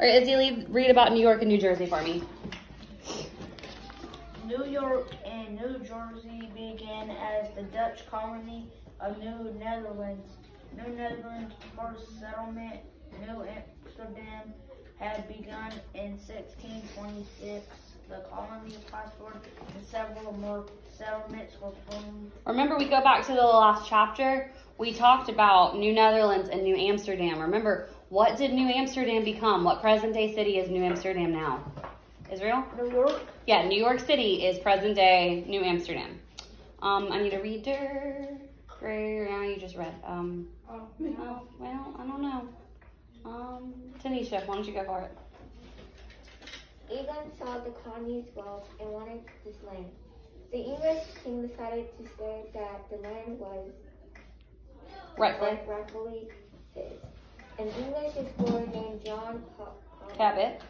All right, Izzy, read about New York and New Jersey for me. New York and New Jersey began as the Dutch colony of New Netherlands. New Netherlands' first settlement, New Amsterdam, had begun in 1626. The colony prospered and several more settlements were formed. Remember, we go back to the last chapter. We talked about New Netherlands and New Amsterdam. Remember, what did New Amsterdam become? What present-day city is New Amsterdam now? Israel? New York? Yeah, New York City is present-day New Amsterdam. I need a reader. Yeah, you just read. Well, I don't know. Tanisha, why don't you go for it? England saw the colonies' wealth and wanted this land. The English king decided to say that the land was rightfully his. An English explorer named John Cabot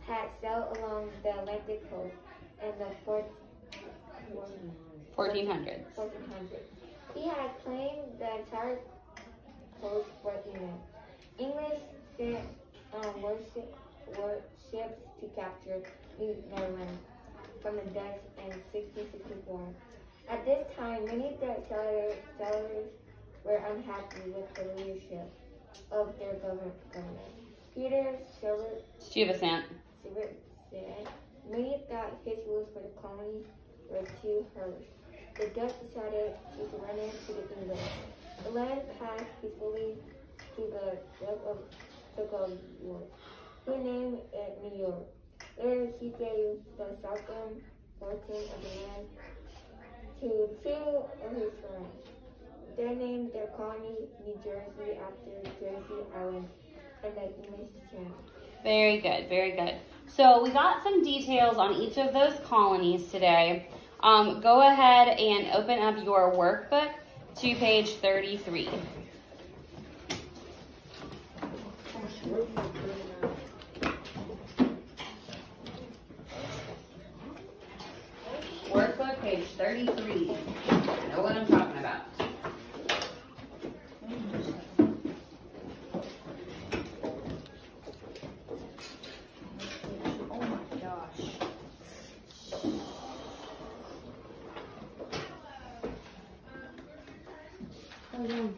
had sailed along the Atlantic coast in the 1400s. He had claimed the entire coast for England. English sent warships to capture New Netherlands from the Dutch in 1664. At this time, many Dutch settlers were unhappy with the leadership of their government. Peter Stuyvesant said many thought his rules for the colony were too harsh. The Dutch decided to surrender to the English. The land passed peacefully to the Duke of York, who named it New York. Later, he gave the southern portion of the land to two of his friends. They named their colony New Jersey after Jersey Island and the English Channel. Very good, very good. So we got some details on each of those colonies today. Go ahead and open up your workbook to page 33. Workbook, page 33. I know what I'm talking about. Oh my gosh. Oh, no.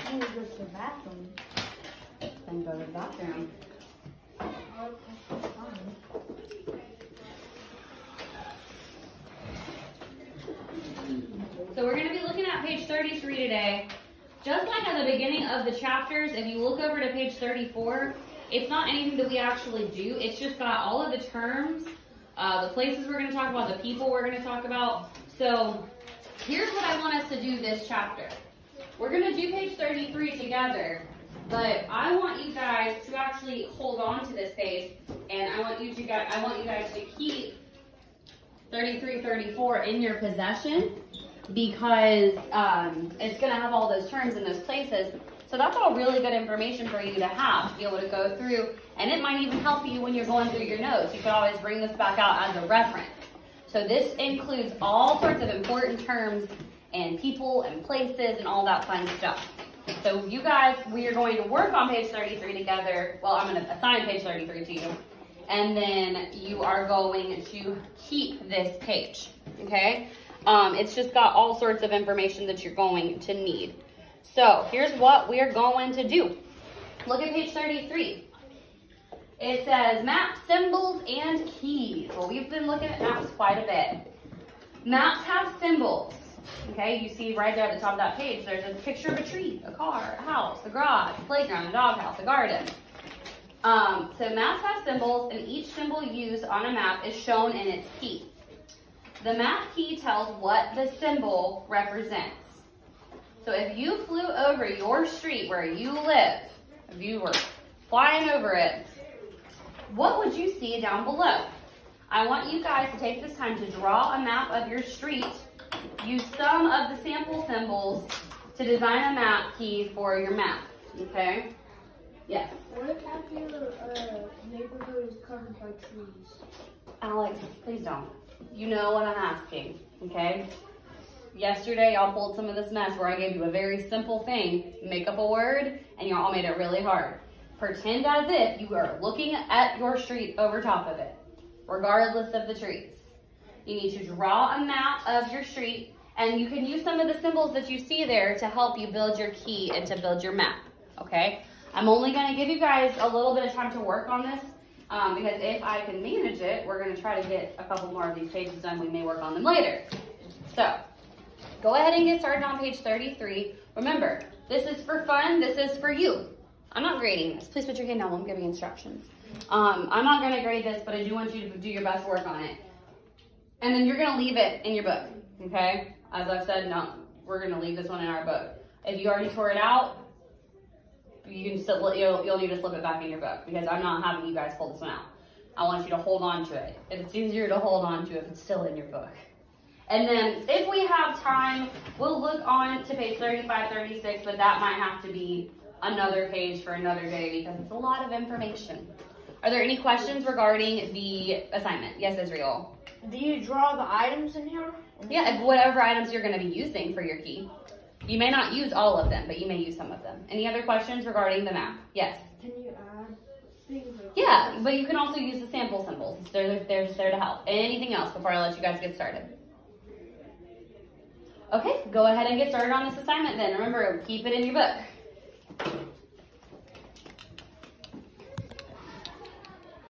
I'm gonna go to the bathroom. Then go to the bathroom. So we're going to be looking at page 33 today. Just like at the beginning of the chapters, if you look over to page 34, it's not anything that we actually do. It's just got all of the terms, the places we're going to talk about, the people we're going to talk about. So here's what I want us to do this chapter. We're going to do page 33 together, but I want you guys to actually hold on to this page, and I want you guys to keep 33, 34 in your possession, because it's going to have all those terms in those places. So that's all really good information for you to have, to be able to go through, and it might even help you when you're going through your notes. You can always bring this back out as a reference. So this includes all sorts of important terms and people and places and all that fun stuff. So you guys, we are going to work on page 33 together. Well, I'm going to assign page 33 to you. And then you are going to keep this page, okay? It's just got all sorts of information that you're going to need. So here's what we are going to do. Look at page 33. It says map, symbols, and keys. Well, we've been looking at maps quite a bit. Maps have symbols. Okay, you see right there at the top of that page, there's a picture of a tree, a car, a house, a garage, a playground, a doghouse, a garden. So maps have symbols, and each symbol used on a map is shown in its key. The map key tells what the symbol represents. So if you flew over your street where you live, if you were flying over it, what would you see down below? I want you guys to take this time to draw a map of your street. Use some of the sample symbols to design a map key for your map, okay? Yes? What if half your neighborhood is covered by trees? Alex, please don't. You know what I'm asking, okay? yesterday y'all pulled some of this mess where I gave you a very simple thing, make up a word, and y'all made it really hard. Pretend as if you are looking at your street over top of it, regardless of the trees. You need to draw a map of your street, and you can use some of the symbols that you see there to help you build your key and to build your map, okay? I'm only gonna give you guys a little bit of time to work on this because if I can manage it, we're gonna try to get a couple more of these pages done. We may work on them later. So, go ahead and get started on page 33. Remember, this is for fun, this is for you. I'm not grading this. Please put your hand down while I'm giving instructions. I'm not gonna grade this, but I do want you to do your best work on it. And then you're gonna leave it in your book, okay? As I've said, no, we're gonna leave this one in our book. If you already tore it out, you can still, you'll need to slip it back in your book because I'm not having you guys pull this one out. I want you to hold on to it. It's easier to hold on to if it's still in your book. And then if we have time, we'll look on to page 35, 36, but that might have to be another page for another day because it's a lot of information. Are there any questions regarding the assignment? Yes, Israel. Do you draw the items in here? Yeah, if whatever items you're going to be using for your key. You may not use all of them, but you may use some of them. Any other questions regarding the map? Yes. Can you add things? Yeah, but you can also use the sample symbols. They're just there to help. Anything else before I let you guys get started? Okay, go ahead and get started on this assignment then. Remember, keep it in your book.